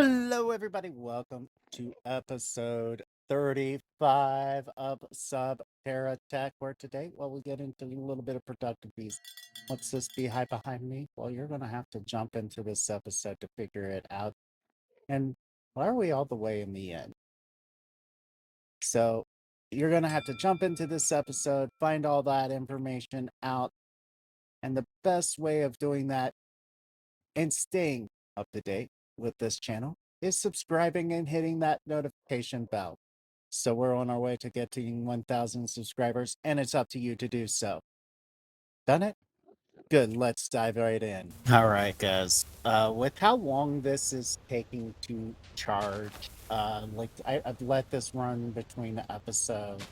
Hello, everybody. Welcome to episode 35 of SubTerra Tech, where today, we get into a little bit of productive bees. What's this beehive behind me? Well, you're going to have to jump into this episode to figure it out. And why are we all the way in the end? So, you're going to have to jump into this episode, find all that information out. And the best way of doing that and staying up to date with this channel is subscribing and hitting that notification bell. So we're on our way to getting 1,000 subscribers, and it's up to you to do so. Done it? Good, let's dive right in. All right, guys. With how long this is taking to charge, I've let this run between the episodes,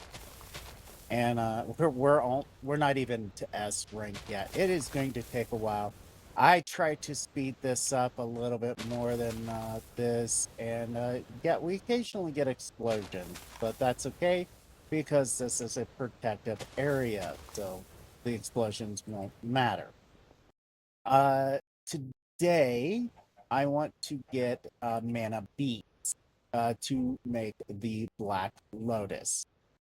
and we're not even to S rank yet. It is going to take a while. I try to speed this up a little bit more than this, and yeah, we occasionally get explosions, but that's okay because this is a protective area, so the explosions won't matter. Today I want to get mana beads to make the Black Lotus.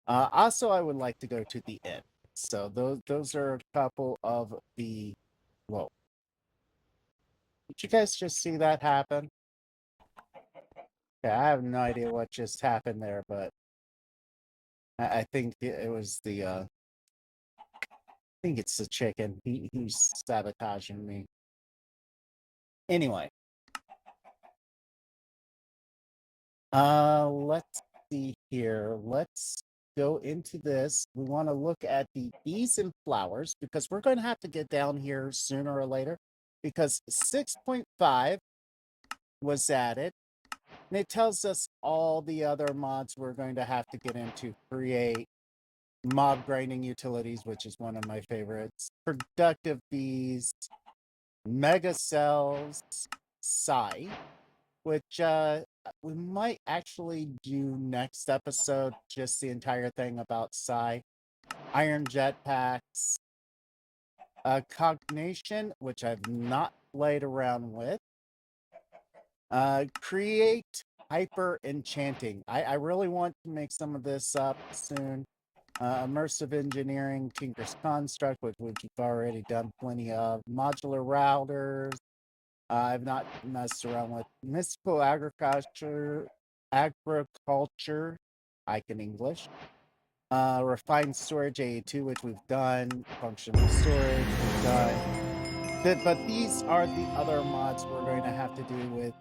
Also, I would like to go to the end. So those are a couple of the. Whoa! Did you guys just see that happen? Yeah, I have no idea what just happened there, but I think it was the. I think it's the chicken. He's sabotaging me. Anyway. Let's see here. Let's go into this. We want to look at the bees and flowers because we're going to have to get down here sooner or later because 6.5 was added. And it tells us all the other mods we're going to have to get into. Create mob grinding utilities, which is one of my favorites. Productive bees, mega cells, psi, which we might actually do next episode, just the entire thing about psi. Iron jetpacks, cognition, which I've not played around with. Create hyper enchanting. I really want to make some of this up soon. Immersive engineering, Tinker's Construct, which we've already done plenty of. Modular routers. I've not messed around with mystical agriculture, I can English. Refined storage A2, which we've done. Functional storage, we've done. But these are the other mods we're going to have to do with.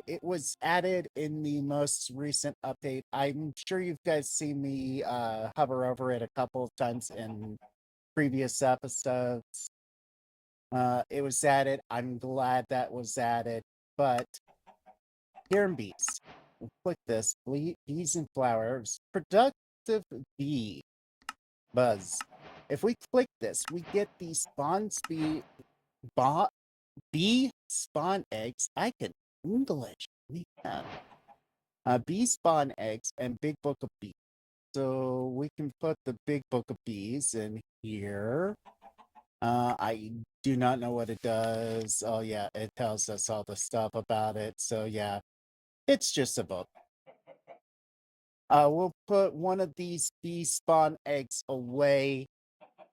It was added in the most recent update. I'm sure you guys seen me hover over it a couple of times in previous episodes. It was added. I'm glad that was added. But here in bees, we'll click this. Bees and flowers. Productive bee buzz. If we click this, we get the spawn speed. Bee spawn eggs. I can English. Yeah. Bee spawn eggs and big book of bees. So we can put the big book of bees in here. I do not know what it does. Oh yeah, it tells us all the stuff about it. So yeah, it's just a book. We'll put one of these bee spawn eggs away.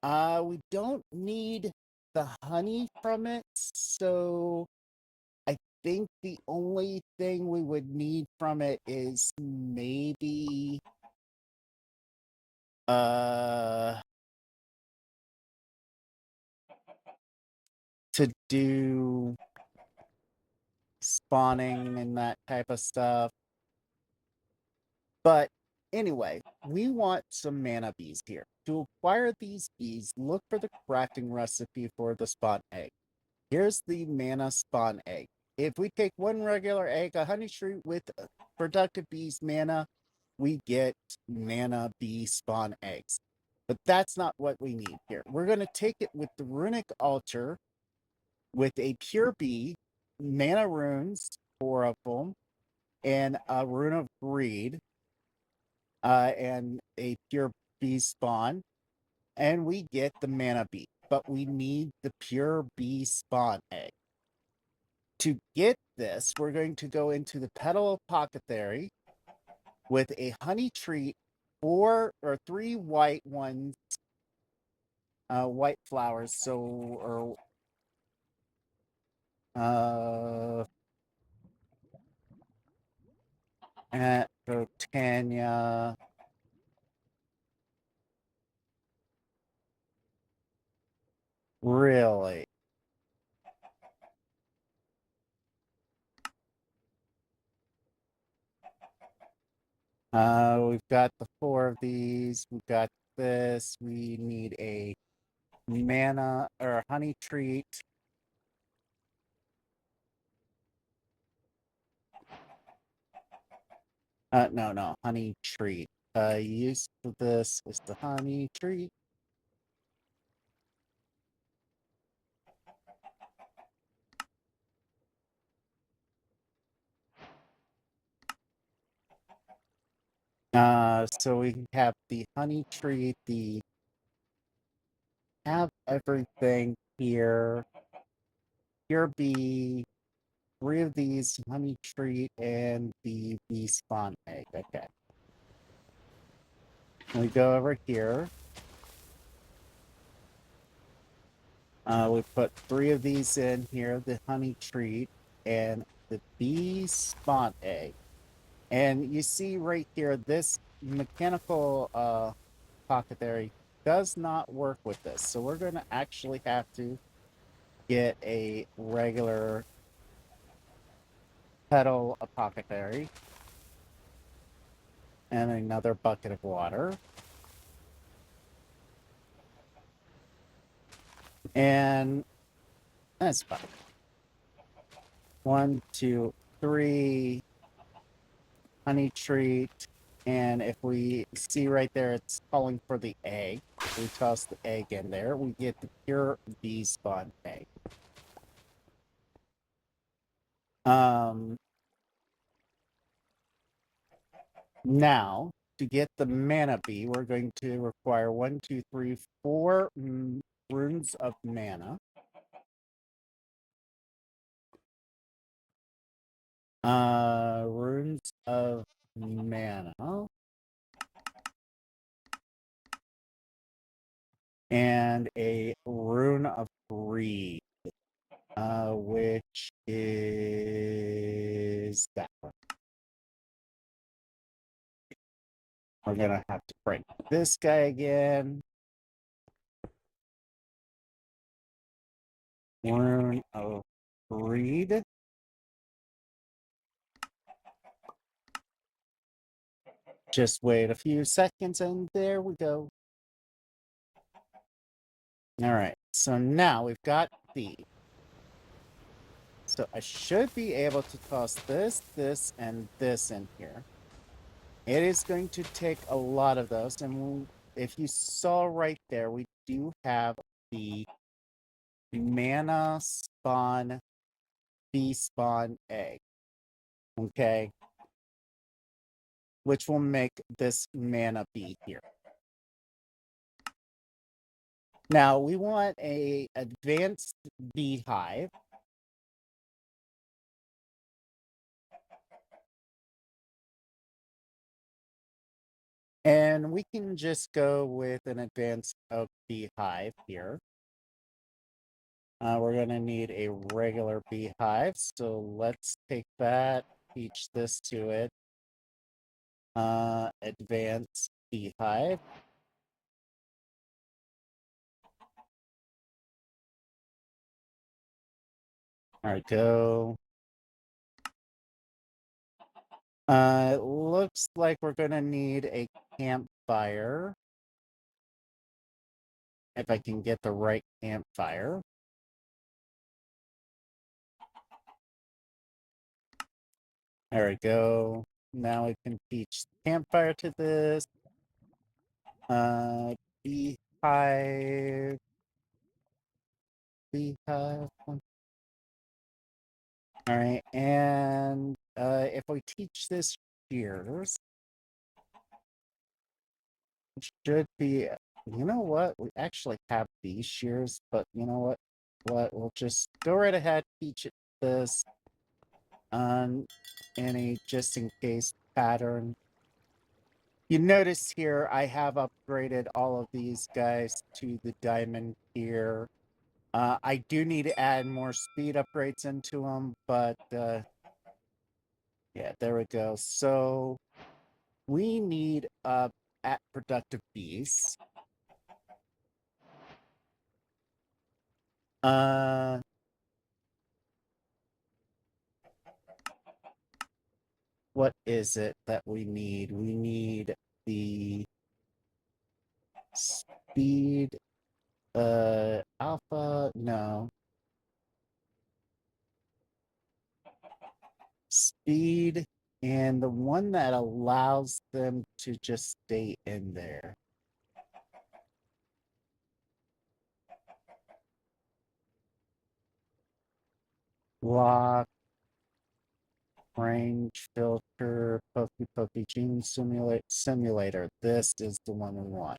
We don't need the honey from it, so I think the only thing we would need from it is maybe to do spawning and that type of stuff. But anyway, we want some mana bees here. To acquire these bees, look for the crafting recipe for the spawn egg. Here's the mana spawn egg. If we take one regular egg, a honey shrew with productive bees mana, we get mana bee spawn eggs. But that's not what we need here. We're going to take it with the runic altar with a pure bee, mana runes, 4 of them, and a rune of greed, and a pure bee spawn, and we get the mana bee. But we need the pure bee spawn egg. To get this, we're going to go into the petal apothecary with a honey treat, 4 or 3 white ones, white flowers. So, or at Britannia. Really? We've got the 4 of these. We've got this. We need a mana or a honey treat. No, honey treat. Use for this is the honey treat. So we have the honey treat, have everything here. Here be 3 of these, honey treat, and the bee spawn egg. Okay. We go over here. We put 3 of these in here, the honey treat and the bee spawn egg. And you see right here, this mechanical apothecary does not work with this. So we're going to actually have to get a regular petal apothecary and another bucket of water. And that's fine. 1, 2, 3 honey treat. And if we see right there, it's calling for the egg. We toss the egg in there. We get the pure bee spawn egg. Now, to get the mana bee, we're going to require 1, 2, 3, 4 runes of mana. Runes of mana. And a rune of greed, which is that one. We're gonna have to break this guy again. Rune of greed. Just wait a few seconds and there we go. All right, so now we've got the. So I should be able to toss this, this, and this in here. It is going to take a lot of those. And if you saw right there, we do have the mana spawn, bee spawn egg. Okay. Which will make this mana bee here. Now we want a advanced beehive. And we can just go with an advanced oak beehive here. We're going to need a regular beehive. So let's take that, teach this to it. Advanced beehive. All right, go. It looks like we're going to need a campfire. If I can get the right campfire. There we go. Now we can teach campfire to this. Beehive. Beehive. All right, and if we teach this shears, it should be, you know what? We actually have these shears, but you know what? We'll just go right ahead, teach it this. on any just in case pattern. You notice here I have upgraded all of these guys to the diamond here. I do need to add more speed upgrades into them, but yeah, there we go. So we need at productive bees. What is it that we need? We need the speed alpha, no. Speed and the one that allows them to just stay in there. Lock, range filter, Pokey Gene simulator. This is the one we want.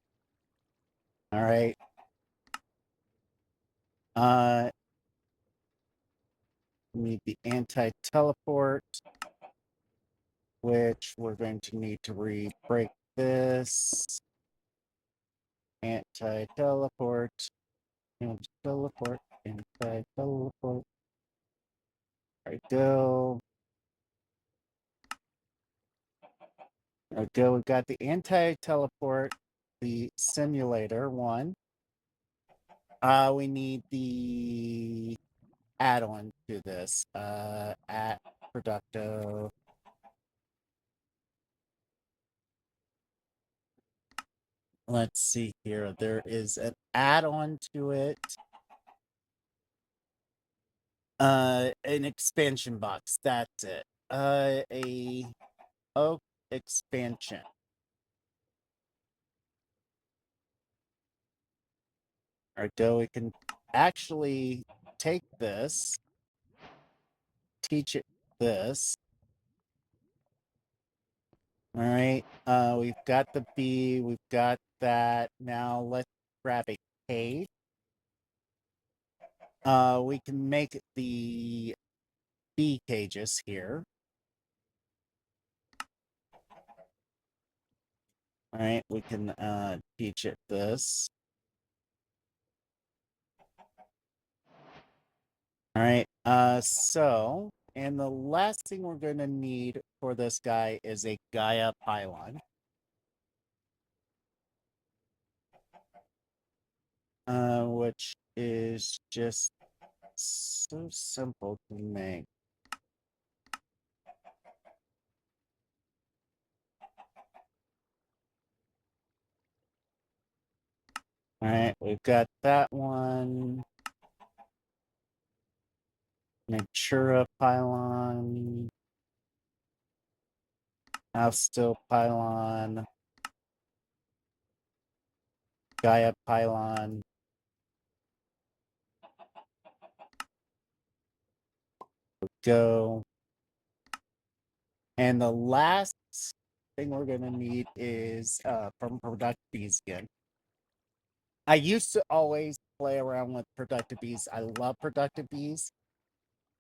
All right. We need the anti-teleport, which we're going to need to break this. Anti-teleport, anti-teleport, anti-teleport. There we go. There we go. We've got the anti-teleport, the simulator one. We need the add-on to this. At Producto. Let's see here. There is an add-on to it. An expansion box. That's it. A oak expansion. All right, go. We can actually take this, teach it this. All right. We've got the B. We've got that. Now let's grab a K. We can make the bee cages here. All right, we can teach it this. All right, so, and the last thing we're going to need for this guy is a Gaia pylon. Which is just so simple to make. All right, we've got that one. Natura pylon. Still pylon. Gaia pylon. Go. And the last thing we're going to need is from Productive Bees again. I used to always play around with Productive Bees. I love Productive Bees.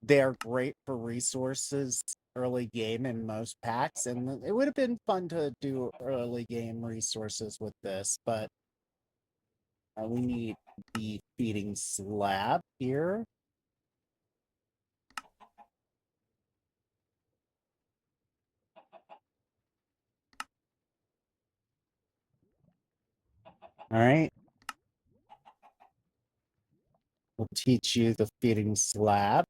They're great for resources early game in most packs, and it would have been fun to do early game resources with this, but we need the feeding slab here. All right. We'll teach you the feeding slab.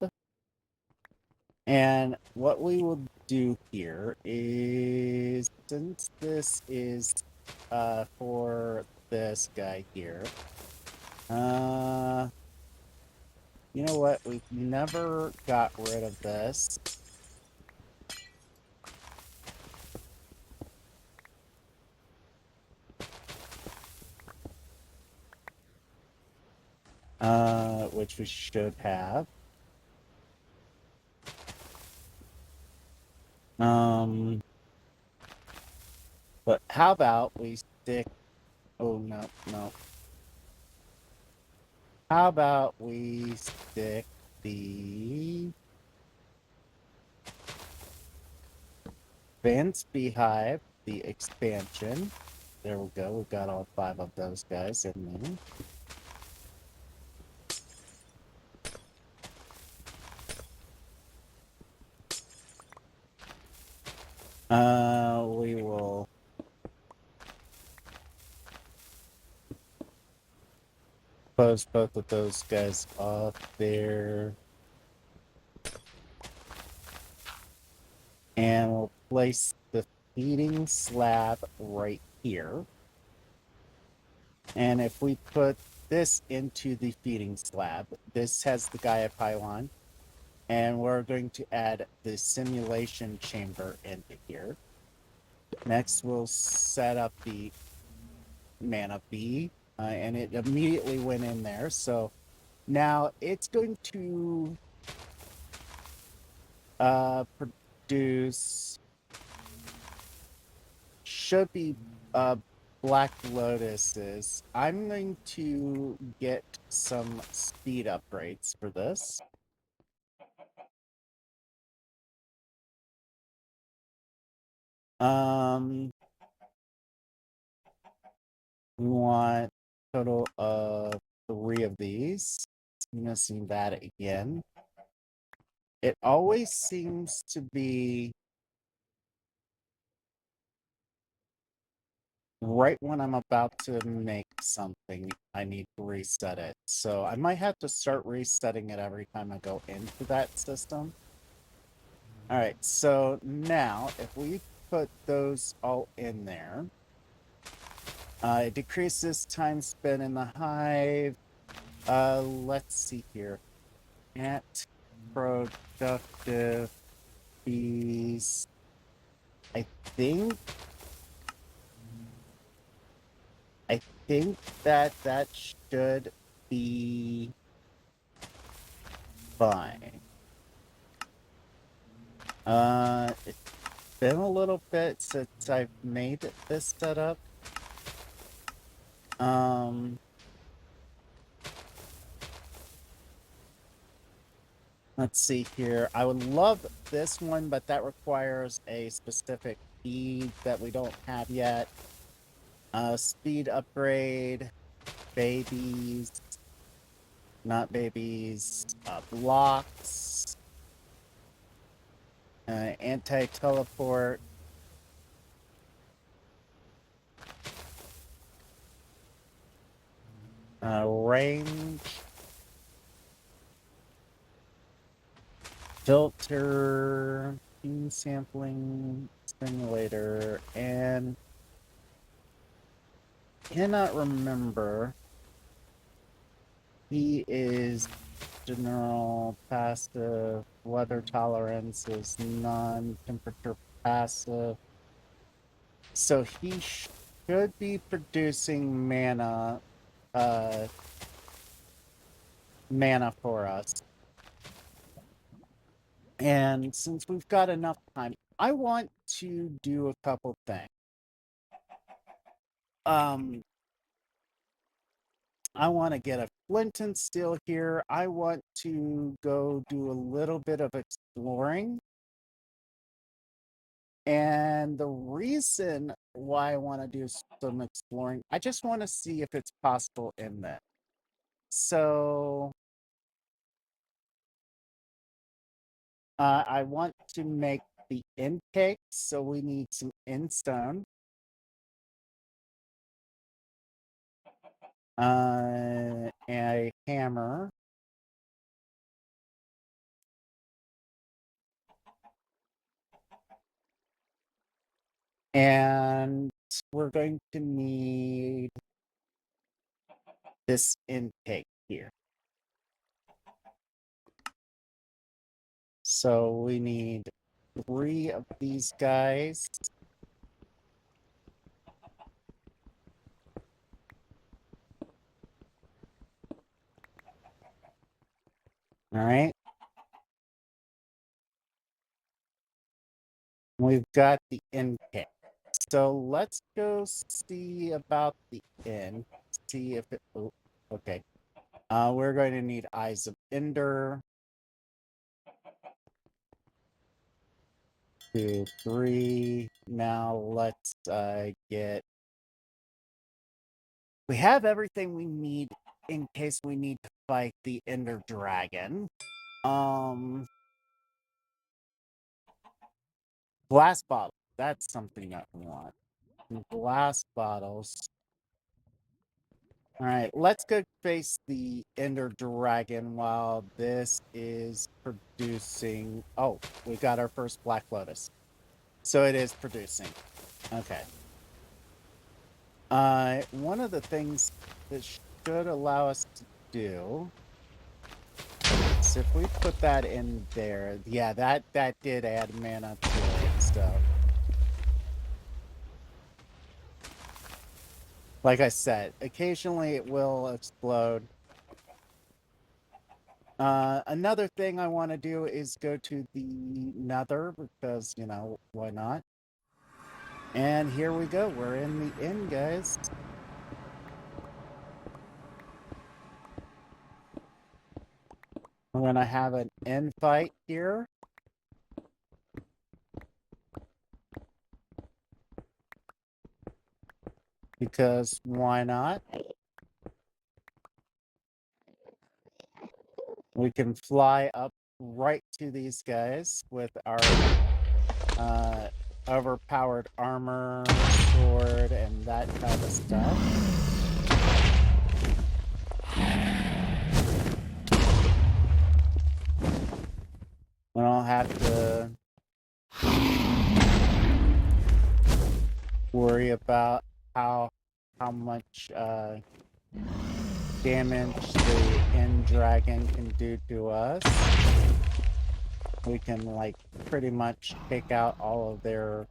And what we will do here is, since this is for this guy here, you know what? We've never got rid of this. Which we should have. But how about we stick, oh no. How about we stick the advanced beehive, the expansion. There we go. We've got all 5 of those guys in there. We will close both of those guys off there. And we'll place the feeding slab right here. And if we put this into the feeding slab, this has the Gaia pylon, and we're going to add the simulation chamber into here. Next, we'll set up the mana bee, and it immediately went in there. So now it's going to produce, should be black lotuses. I'm going to get some speed upgrades for this. We want a total of 3 of these. Missing that again. It always seems to be right when I'm about to make something, I need to reset it. So I might have to start resetting it every time I go into that system. All right, so now if we put those all in there, it decreases time spent in the hive. Let's see here. At productive bees, I think that should be fine. It's been a little bit since I've made this setup. Let's see here. I would love this one, but that requires a specific feed that we don't have yet. Speed upgrade, babies, not babies, blocks, anti-teleport, range, filter, gene sampling, simulator, and cannot remember. He is general passive, weather tolerance is non-temperature passive. So he should be producing mana for us. And since we've got enough time, I want to do a couple things. I want to get a flint and steel here. I want to go do a little bit of exploring. And the reason why I want to do some exploring, I just want to see if it's possible in that. So I want to make the intake, so we need some stone. A hammer. And we're going to need this intake here. So we need 3 of these guys. All right. We've got the intake. So let's go see about the end. See if it. Oh, okay. We're going to need Eyes of Ender. 2, 3. Now let's get... We have everything we need in case we need to fight the Ender Dragon. Glass bottle. That's something that we want. Glass bottles. All right, let's go face the Ender Dragon while this is producing. Oh, we got our first Black Lotus. So it is producing. Okay. One of the things that should allow us to do is if we put that in there. Yeah, that did add mana to it, so. Like I said, occasionally it will explode. Another thing I want to do is go to the Nether because, you know, why not? And here we go. We're in the inn, guys. We're going to have an inn fight here. Because why not? We can fly up right to these guys with our overpowered armor, sword, and that kind of stuff. We don't have to worry about how much damage the End Dragon can do to us. We can, like, pretty much take out all of their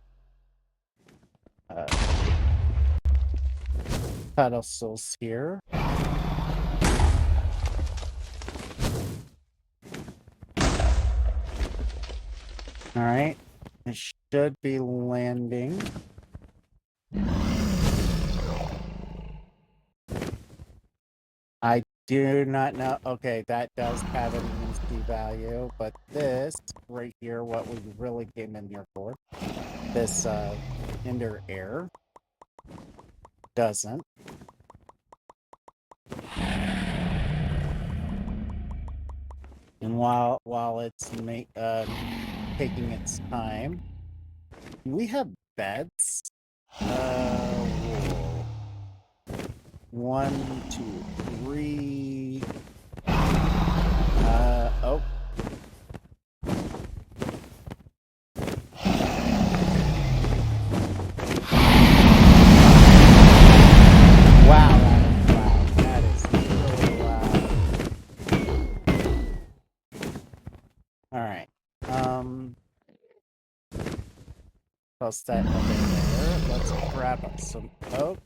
pedestals here. Alright, it should be landing. I do not know. Okay, that does have an EMC value, but this right here, what we really came in here for, this Ender Air, doesn't. And while it's taking its time, we have beds. 1, 2, 3. Oh. Wow, that is really loud. Alright. Plus that up in there. Let's grab up some oak.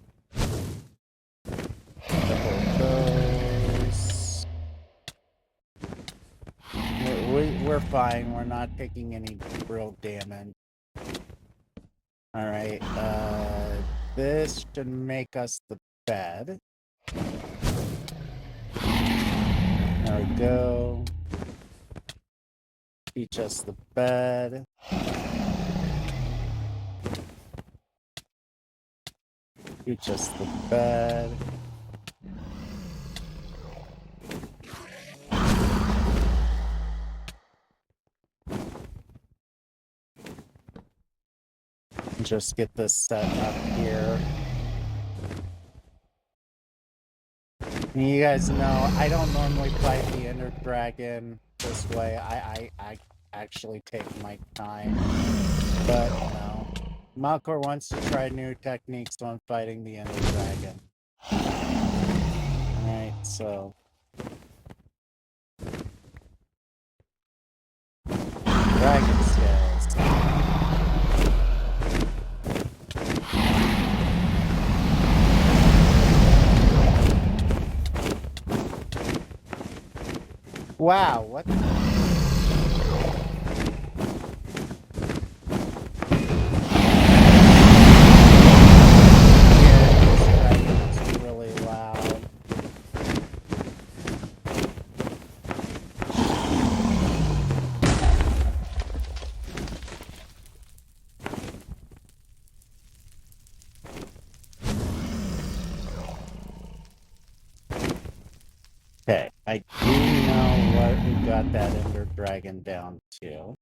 Double those. We're fine. We're not taking any real damage. Alright, this should make us the bed. There we go. Teach us the bed. Teach us the bed. Just get this set up here. And you guys know, I don't normally fight the Ender Dragon this way. I actually take my time. But, you know, Malkore wants to try new techniques on fighting the Ender Dragon. Alright, so... Dragon scales. Wow, what the... really loud. I do know what we got that Ender Dragon down to.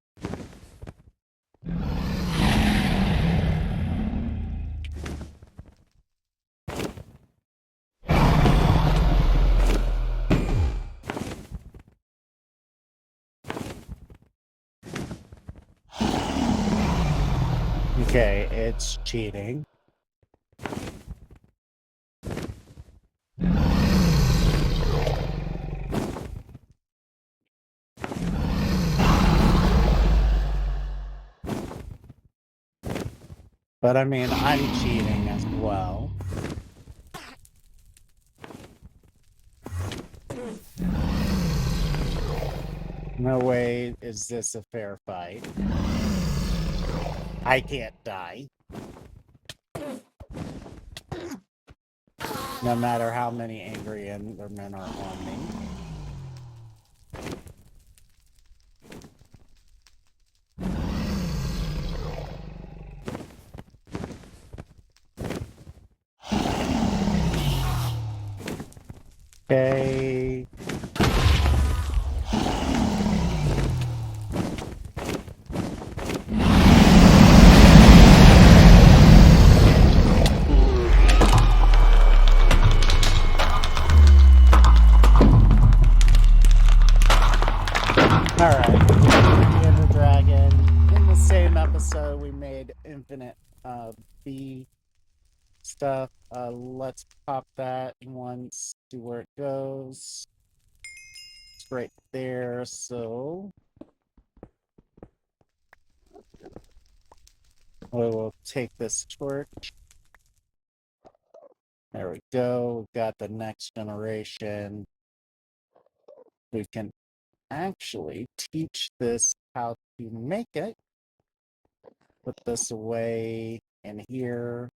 Okay, it's cheating. But I mean, I'm cheating as well. No way is this a fair fight. I can't die. No matter how many angry Endermen are on me. Okay. Alright, the Ender Dragon. In the same episode, we made infinite B stuff. Let's pop that once, see where it goes. It's right there, so we will take this torch. There we go. We got the next generation. We can actually teach this how to make it. Put this away in here.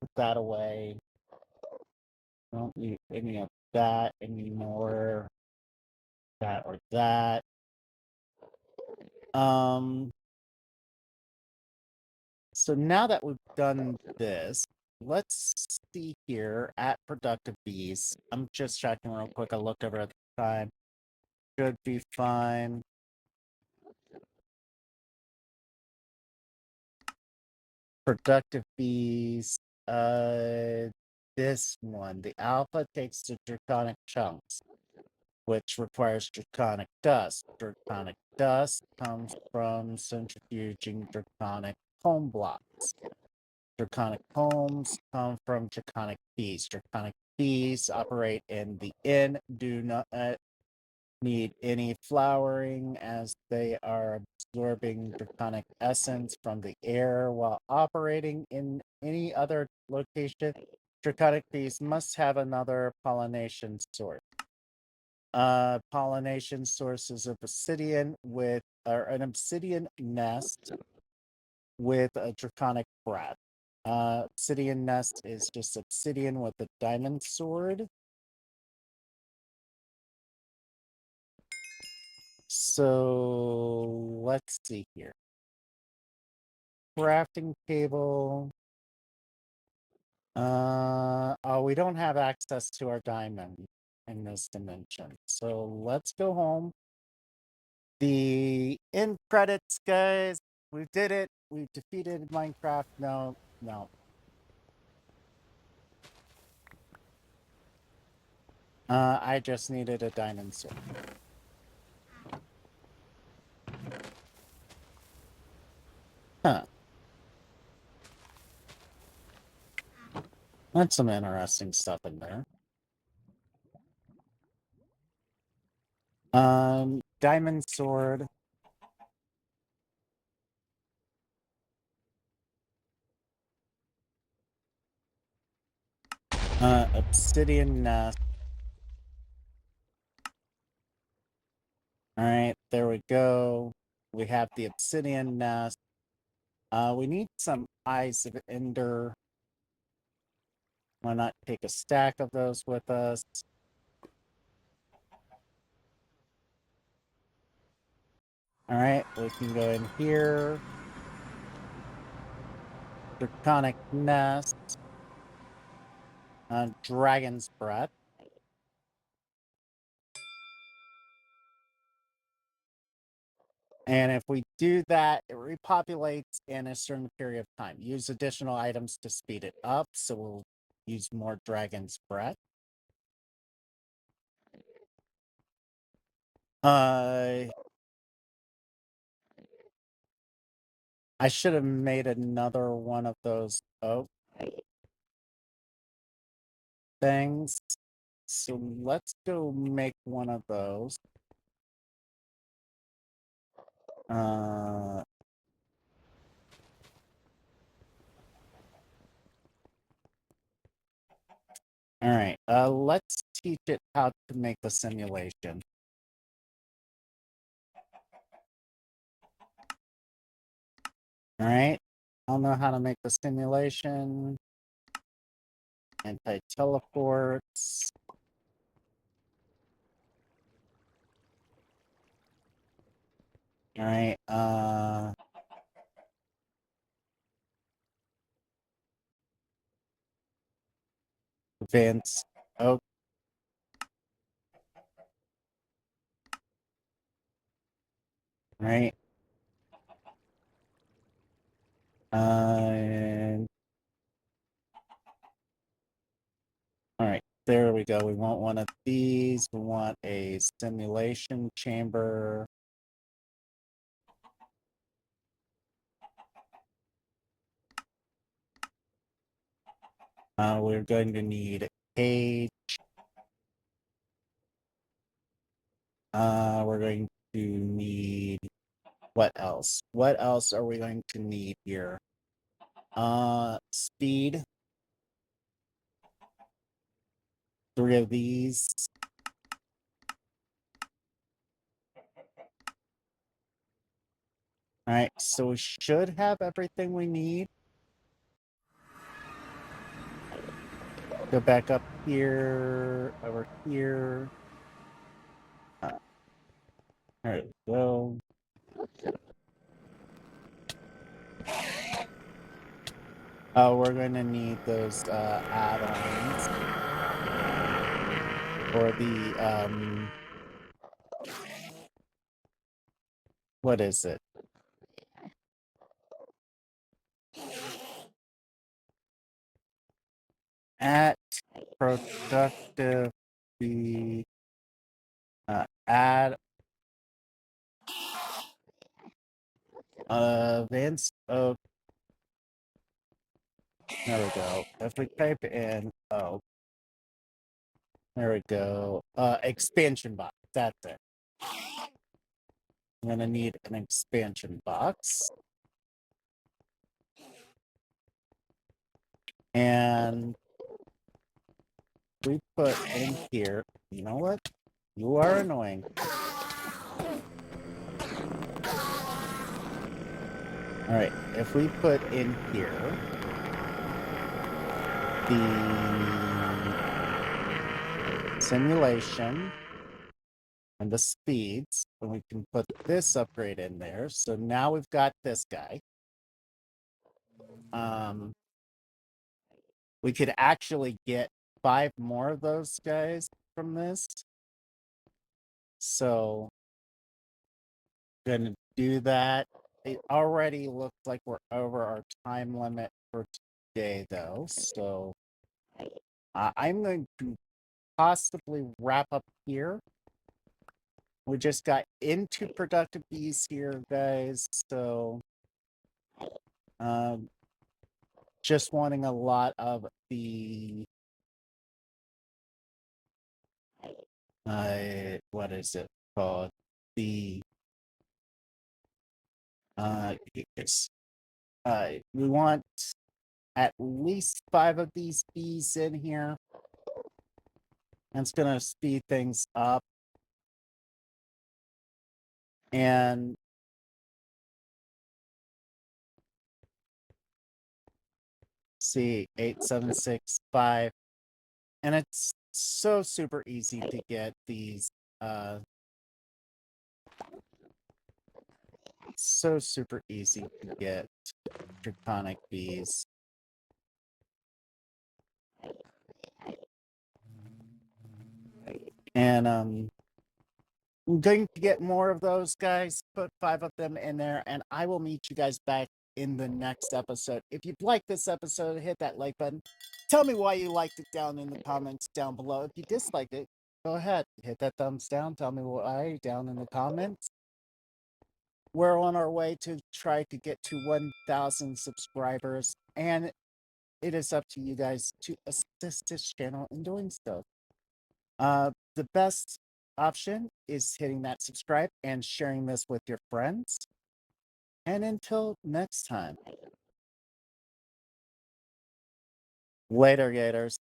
Put that away. Don't need any of that anymore. That or that. So now that we've done this, let's see here at productive bees. I'm just checking real quick. I looked over at the time. Should be fine. Productive bees. This one, the alpha takes the draconic chunks, which requires draconic dust. Draconic dust comes from centrifuging draconic home blocks. Draconic homes come from draconic bees. Draconic bees operate in the inn, do not need any flowering as they are absorbing draconic essence from the air while operating in any other location. Draconic bees must have another pollination source. Pollination sources of obsidian with or an obsidian nest with a draconic breath. Obsidian nest is just obsidian with a diamond sword. So let's see here. Crafting table. Oh, we don't have access to our diamond in this dimension. So let's go home. The end credits, guys. We did it. We defeated Minecraft. No. I just needed a diamond sword. Huh. That's some interesting stuff in there. Diamond sword. Obsidian nest. All right, there we go. We have the obsidian nest. We need some eyes of ender. Why not take a stack of those with us? All right, we can go in here. Draconic nest. dragon's breath. And if we do that, it repopulates in a certain period of time. Use additional items to speed it up, so we'll use more dragon's breath. I should have made another one of those things. So let's go make one of those. All right, let's teach it how to make the simulation. All right, I'll know how to make the simulation. Anti-teleports. All right, advanced. Oh. Right. And all right, there we go. We want one of these. We want a simulation chamber. We're going to need a cage. We're going to need, what else? What else are we going to need here? Speed. 3 of these. All right, so we should have everything we need. Go back up here, over here. There we go. Oh, we're going to need those add-ons for the what is it? At productive add advanced. Oh, there we go. If we type in there we go. Expansion box. That's it. I'm gonna need an expansion box. And we put in here, you know what? You are annoying. All right, if we put in here the simulation and the speeds, and we can put this upgrade in there. So now we've got this guy. We could actually get 5 more of those guys from this. So gonna do that. It already looks like we're over our time limit for today though. So I'm going to possibly wrap up here. We just got into productive bees here, guys. So just wanting a lot of the what is it called? The we want at least 5 of these bees in here. And it's gonna speed things up. And see 8765. And it's so super easy to get these so super easy to get draconic bees. And I'm going to get more of those, guys. Put 5 of them in there, and I will meet you guys back in the next episode. If you've liked this episode, hit that like button. Tell me why you liked it down in the comments down below. If you disliked it, go ahead, hit that thumbs down. Tell me why down in the comments. We're on our way to try to get to 1,000 subscribers, and it is up to you guys to assist this channel in doing so. The best option is hitting that subscribe and sharing this with your friends. And until next time, later, Gators.